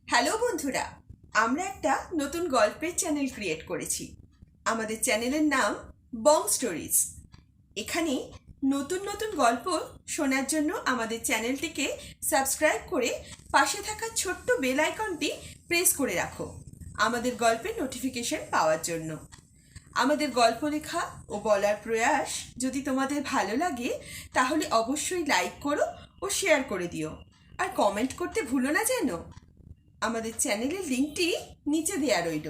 Hello বন্ধুরা, আমরা একটা নতুন গল্পের চ্যানেল ক্রিয়েট করেছি। আমাদের চ্যানেলের নাম বং স্টোরিজ। এখানে নতুন নতুন গল্প শোনার জন্য আমাদের চ্যানেলটিকে সাবস্ক্রাইব করে পাশে থাকা ছোট্ট বেল আইকনটি প্রেস করে রাখো আমাদের গল্পের নোটিফিকেশন পাওয়ার জন্য। আমাদের গল্প লেখা ও বলার প্রয়াস যদি তোমাদের ভালো লাগে তাহলে অবশ্যই লাইক করো ও শেয়ার করে দিও, আর কমেন্ট করতে ভুলো না যেন। আমাদের চ্যানেলের লিংকটি নিচে দেয়া রইল।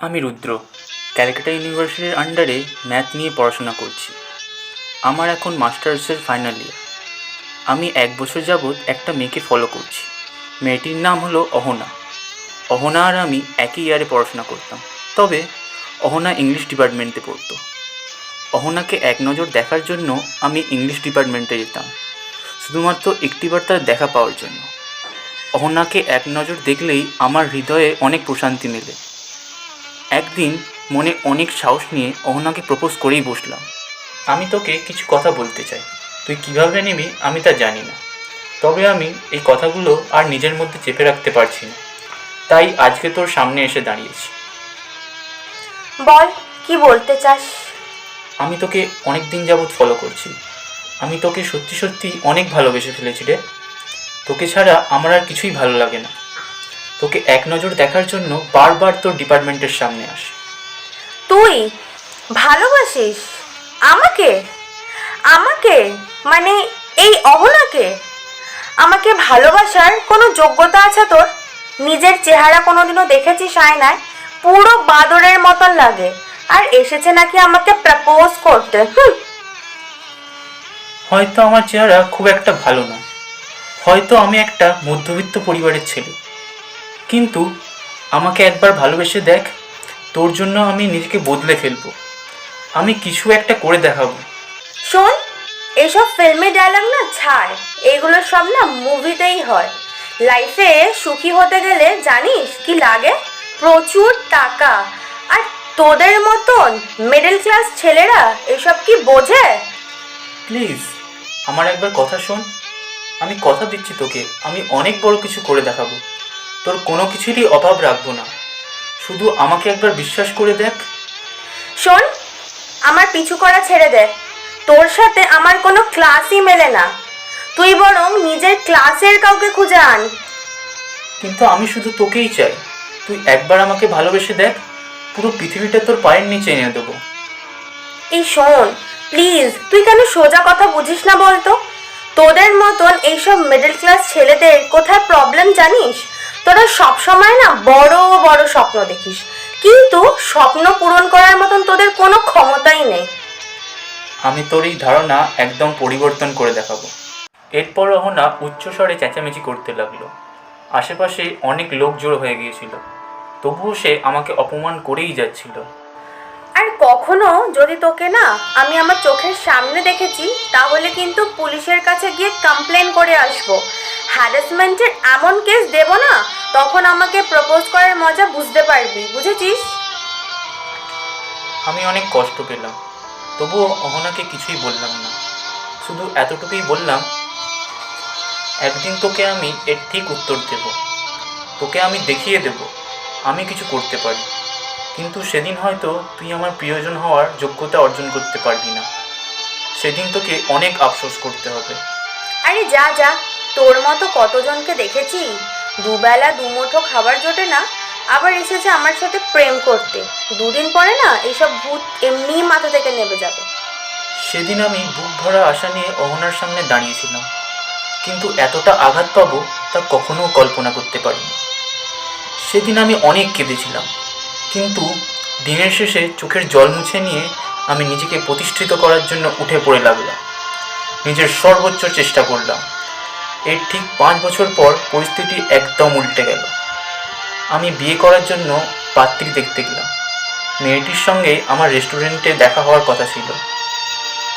আমি রুদ্র, ক্যালকাটা ইউনিভার্সিটির আন্ডারে ম্যাথ নিয়ে পড়াশোনা করছি। আমার এখন মাস্টার্সের ফাইনাল ইয়ার। আমি 1 বছর যাবৎ একটা মেয়েকে ফলো করছি। মেয়েটির নাম হলো অহনা। অহনা আর আমি একই ইয়ারে পড়াশোনা করতাম, তবে অহনা ইংলিশ ডিপার্টমেন্টে পড়তো। অহনাকে এক নজর দেখার জন্য আমি ইংলিশ ডিপার্টমেন্টে যেতাম, শুধুমাত্র একটিবার তার দেখা পাওয়ার জন্য। অহনাকে এক নজর দেখলেই আমার হৃদয়ে অনেক প্রশান্তি মেলে। একদিন মনে অনেক সাহস নিয়ে অহনাকে প্রপোজ করেই বসলাম। আমি তোকে কিছু কথা বলতে চাই, তুই কিভাবে নিবি আমি তা জানি না, তবে আমি এই কথাগুলো আর নিজের মধ্যে চেপে রাখতে পারছি না, তাই আজকে তোর সামনে এসে দাঁড়িয়েছি। বল, কি বলতে চাস? আমি তোকে অনেক দিন যাবৎ ফলো করছি। আমি তোকে সত্যি সত্যি অনেক ভালোবেসে ফেলেছি রে। তোকে ছাড়া আমার আর কিছুই ভালো লাগে না। তোকে এক নজর দেখার জন্য বারবার তোর ডিপার্টমেন্টের সামনে আসি। তুই ভালোবাসিস আমাকে? আমাকে মানে এই অহনাকে? আমাকে ভালোবাসার কোনো যোগ্যতা আছে তোর? নিজের চেহারা কোনোদিনও দেখেছিস আয়নায়? পুরো বাদরের মতন লাগে, আর এসেছে নাকি আমাকে প্রপোজ করতে। হয়তো আমার চেহারা খুব একটা ভালো নয়, হয়তো আমি একটা মধ্যবিত্ত পরিবারের ছেলে, কিন্তু আমাকে একবার ভালোবেসে দেখ, তোর জন্য আমি নিজেকে বদলে ফেলবো। আমি কিছু একটা করে দেখাবো। শোন, এইসব ফিল্মি ডায়লগ না ছাড়, এগুলো সব না মুভিতেই হয়। লাইফে সুখী হতে গেলে জানিস কি লাগে? প্রচুর টাকা। আর তোদের মতন মিডল ক্লাস ছেলেরা এসব কি বোঝে? প্লিজ আমার একবার কথা শোন। আমি কথা দিচ্ছি তোকে, আমি অনেক বড় কিছু করে দেখাবো। তোর কোনো কিছুরই অভাব রাখবো না, শুধু আমাকে একবার বিশ্বাস করে দেখ। শোন, আমার পিছু করা ছেড়ে দে। তোর সাথে আমার কোনো ক্লাসই মেলে না। তুই বরং নিজের ক্লাসের কাউকে খুঁজে আন। কিন্তু আমি শুধু তোকেই চাই, তুই একবার আমাকে ভালোবেসে দেখ, পুরো পৃথিবীটা তোর পায়ের নিচে এনে দেবো। এই শোন প্লিজ, তুই কেন সোজা কথা বুঝিস না বলতো? তোদের মতন এইসব মিডল ক্লাস ছেলেদের কোথায় প্রবলেম জানিস? তোরা সব সময় না বড় বড় স্বপ্ন দেখিস, কিন্তু স্বপ্ন পূরণ করার মতন তোদের কোনো ক্ষমতাই নেই। আমি তোর এই ধারণা একদম পরিবর্তন করে দেখাবো। এরপর অহনা উচ্চস্বরে চেঁচামেচি করতে লাগলো। আশেপাশে অনেক লোক জড়ো হয়ে গিয়েছিল, তবুও সে আমাকে অপমান করেই যাচ্ছিল। আর কখনো যদি তোকে না আমি আমার চোখের সামনে দেখেছি, তাহলে কিন্তু পুলিশের কাছে গিয়ে কমপ্লেন করে আসবো। হ্যারাসমেন্টের এমন কেস দেব না, তখন আমাকে প্রপোজ করার মজা বুঝতে পারবি, বুঝেছিস? আমি অনেক কষ্ট পেলাম, তবুও অহনাকে কিছুই বললাম না। শুধু এতটুকুই বললাম, একদিন তোকে আমি এর ঠিক উত্তর দেব। তোকে আমি দেখিয়ে দেব আমি কিছু করতে পারি, কিন্তু সেদিন হয়তো তুই আমার প্রিয়জন হওয়ার যোগ্যতা অর্জন করতে পারবি না। সেদিন তোকে অনেক আফসোস করতে হবে। আরে যা যা, তোর মতো কতজনকে দেখেছি, দুবেলা দুমুঠো খাবার জোটে না, আবার এসেছে আমার সাথে প্রেম করতে। দুদিন পরে না এইসব ভূত এমনিই মাথা থেকে নেমে যাবে। সেদিন আমি বুক ভরা আশা নিয়ে অহনার সামনে দাঁড়িয়েছিলাম, কিন্তু এতটা আঘাত পাবো তা কখনো কল্পনা করতে পারিনি। সেদিন আমি অনেক কেঁদেছিলাম, কিন্তু দিনের শেষে চোখের জল মুছে নিয়ে আমি নিজেকে প্রতিষ্ঠিত করার জন্য উঠে পড়ে লাগলাম। নিজের সর্বোচ্চ চেষ্টা করলাম। এর ঠিক 5 বছর পর পরিস্থিতি একদম উল্টে গেল। আমি বিয়ে করার জন্য পাত্রী দেখতে গেলাম। মেয়েটির সঙ্গে আমার রেস্টুরেন্টে দেখা হওয়ার কথা ছিল,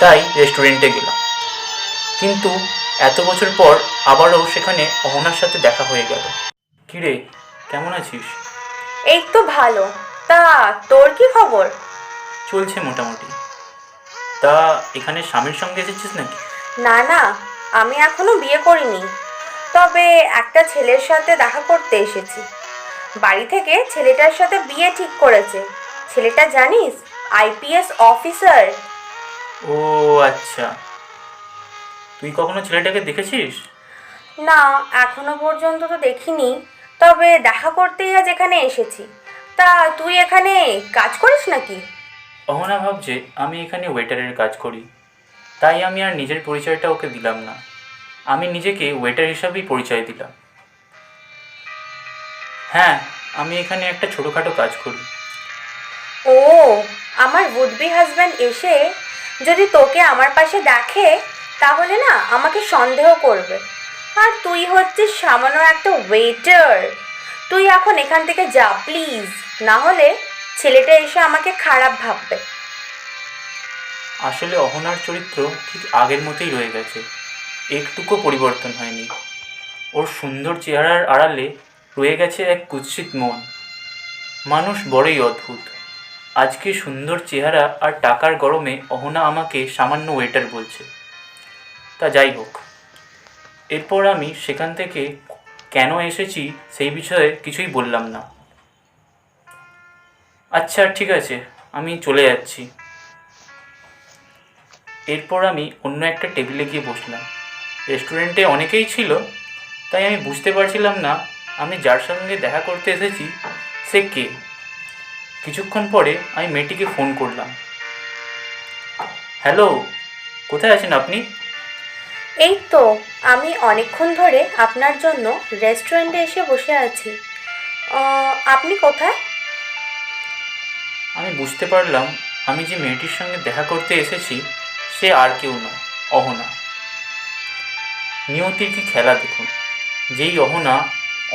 তাই রেস্টুরেন্টে গেলাম। কিন্তু এত বছর পর আবারও সেখানে অহনার সাথে দেখা হয়ে গেল। কিরে, কেমন আছিস? এই তো ভালো। তা তোর কি খবর? চলছে মোটামুটি। তা এখানে স্বামীর সঙ্গে এসেছিস নাকি? না না, আমি এখনো বিয়ে করিনি। তবে একটা ছেলের সাথে দেখা করতে এসেছি। বাড়ি থেকে ছেলেটার সাথে বিয়ে ঠিক করেছে। ছেলেটা জানিস, আইপিএস অফিসার। ও আচ্ছা, তুই কখনো ছেলেটাকে দেখেছিস? না, এখনো পর্যন্ত তো দেখিনি। তবে দেখা করতেই আজ এখানে এসেছি। তা তুই এখানে কাজ করিস নাকি? অহনা ভাবছে আমি এখানে ওয়েটারের কাজ করি, তাই আমি আর নিজের পরিচয়টা ওকে দিলাম না। আমি নিজেকে ওয়েটার হিসাবেই পরিচয় দিলাম। হ্যাঁ, আমি এখানে একটা ছোটোখাটো কাজ করি। ও, আমার উড বি হাজব্যান্ড এসে যদি তোকে আমার পাশে দেখে, তাহলে না আমাকে সন্দেহ করবে। আর তুই হচ্ছিস সামান্য একটা ওয়েটার। তুই এখন এখান থেকে যা প্লিজ, না হলে ছেলেটা এসে আমাকে খারাপ ভাববে। আসলে অহনার চরিত্র ঠিক আগের মতোই রয়ে গেছে, একটুকু পরিবর্তন হয়নি। ওর সুন্দর চেহারার আড়ালে রয়ে গেছে এক কুৎসিত মন। মানুষ বড়ই অদ্ভুত। আজকে সুন্দর চেহারা আর টাকার গরমে অহনা আমাকে সামান্য ওয়েটার বলছে। তা যাই হোক, এরপর আমি সেখান থেকে কেন এসেছি সেই বিষয়ে কিছুই বললাম না। আচ্ছা ঠিক আছে, আমি চলে যাচ্ছি। এরপর আমি অন্য একটা টেবিলে গিয়ে বসলাম। রেস্টুরেন্টে অনেকেই ছিল, তাই আমি বুঝতে পারছিলাম না আমি যার সঙ্গে দেখা করতে এসেছি সে কে। কিছুক্ষণ পরে আমি মেয়েটিকে ফোন করলাম। হ্যালো, কোথায় আছেন আপনি? এই তো, আমি অনেকক্ষণ ধরে আপনার জন্য রেস্টুরেন্টে এসে বসে আছি। আপনি কোথায়? আমি বুঝতে পারলাম আমি যে মেয়েটির সঙ্গে দেখা করতে এসেছি সে আর কেউ নয়, অহনা। নিয়তির কি খেলা দেখুন! যেই অহনা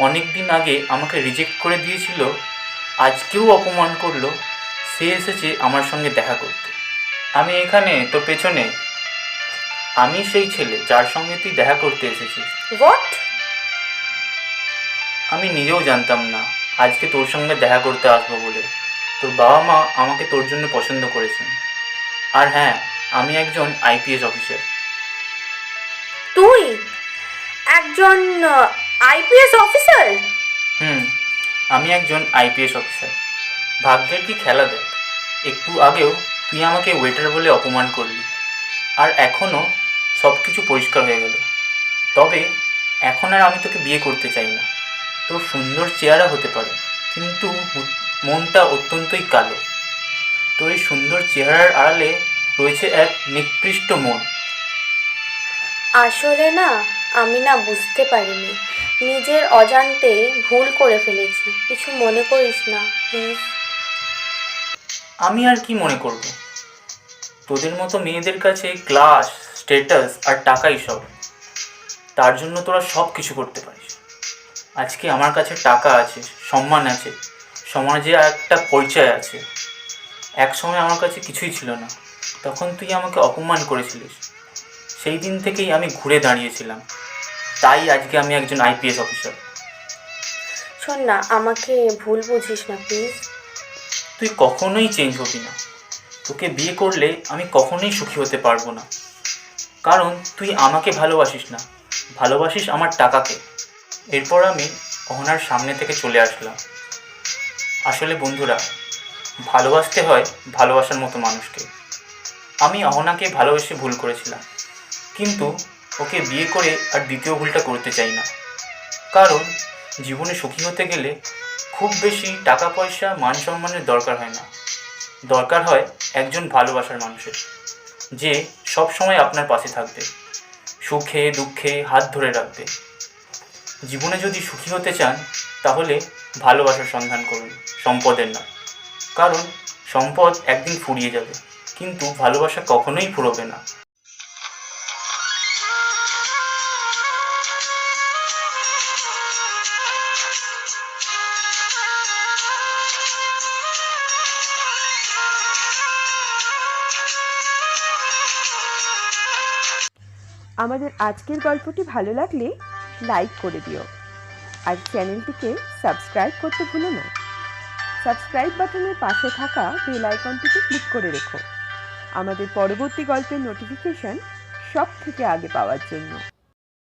অনেক দিন আগে আমাকে রিজেক্ট করে দিয়েছিল, আজকেও অপমান করলো, সে এসেছে আমার সঙ্গে দেখা করতে। আমি এখানে তো পেছনে, আমি সেই ছেলে যার সঙ্গে তুই দেখা করতে এসেছিস। হোয়াট? আমি নিজেও জানতাম না আজকে তোর সঙ্গে দেখা করতে আসবো বলে। তোর বাবা মা আমাকে তোর জন্য পছন্দ করেছেন। আর হ্যাঁ, আমি একজন আইপিএস অফিসার। তুই একজন আইপিএস অফিসার? হুম, আমি একজন আইপিএস অফিসার। ভাগ্যের কি খেলা দেখ, একটু আগেও তুই আমাকে ওয়েটার বলে অপমান করলি, আর এখনও সব কিছু পরিষ্কার হয়ে গেল। তবে এখন আর আমি তোকে বিয়ে করতে চাই না। তোর সুন্দর চেহারা হতে পারে, কিন্তু মনটা অত্যন্তই কালো। তোর এই সুন্দর চেহারার আড়ালে রয়েছে এক নিকৃষ্ট মন। আসলে না, আমি না বুঝতে পারিনি। নিজের অজান্তে ভুল করে ফেলেছি। কিছু মনে করিস না প্লিজ। আমি আর কি মনে করব? তোদের মতো মেয়েদের কাছে ক্লাস, স্ট্যাটাস আর টাকাই সব। তার জন্য তোরা সব কিছু করতে পারিস। আজকে আমার কাছে টাকা আছে, সম্মান আছে, সমাজে একটা পরিচয় আছে। এক সময় আমার কাছে কিছুই ছিল না, তখন তুই আমাকে অপমান করেছিলিস। সেই দিন থেকেই আমি ঘুরে দাঁড়িয়েছিলাম, তাই আজকে আমি একজন আইপিএস অফিসার। শোন না, আমাকে ভুল বুঝিস না প্লিজ। তুই কখনোই চেঞ্জ হবি না। তোকে বিয়ে করলে আমি কখনোই সুখী হতে পারবো না, কারণ তুই আমাকে ভালোবাসিস না, ভালোবাসিস আমার টাকাকে। এরপর আমি অহনার সামনে থেকে চলে আসলাম। আসলে বন্ধুরা, ভালোবাসতে হয় ভালোবাসার মতো মানুষকে। আমি অহনাকে ভালোবেসে ভুল করেছিলাম, কিন্তু ওকে বিয়ে করে আর দ্বিতীয় ভুলটা করতে চাই না। কারণ জীবনে সুখী হতে গেলে খুব বেশি টাকা পয়সা মান সম্মানের দরকার হয় না, দরকার হয় একজন ভালোবাসার মানুষের, যে সব সময় আপনার পাশে থাকবে, সুখে দুঃখে হাত ধরে রাখবে। জীবনে যদি সুখী হতে চান তাহলে ভালোবাসার সন্ধান করুন, সম্পদের না। কারণ সম্পদ একদিন ফুরিয়ে যাবে, কিন্তু ভালোবাসা কখনোই ফুরোবে না। আমাদের আজকের গল্পটি ভালো লাগলে লাইক করে দিও আর চ্যানেলটিকে সাবস্ক্রাইব করতে ভুলো না। সাবস্ক্রাইব বাটনের পাশে থাকা বেল আইকনটিতে ক্লিক করে রেখো আমাদের পরবর্তী গল্পের নোটিফিকেশন সব থেকে আগে পাওয়ার জন্য।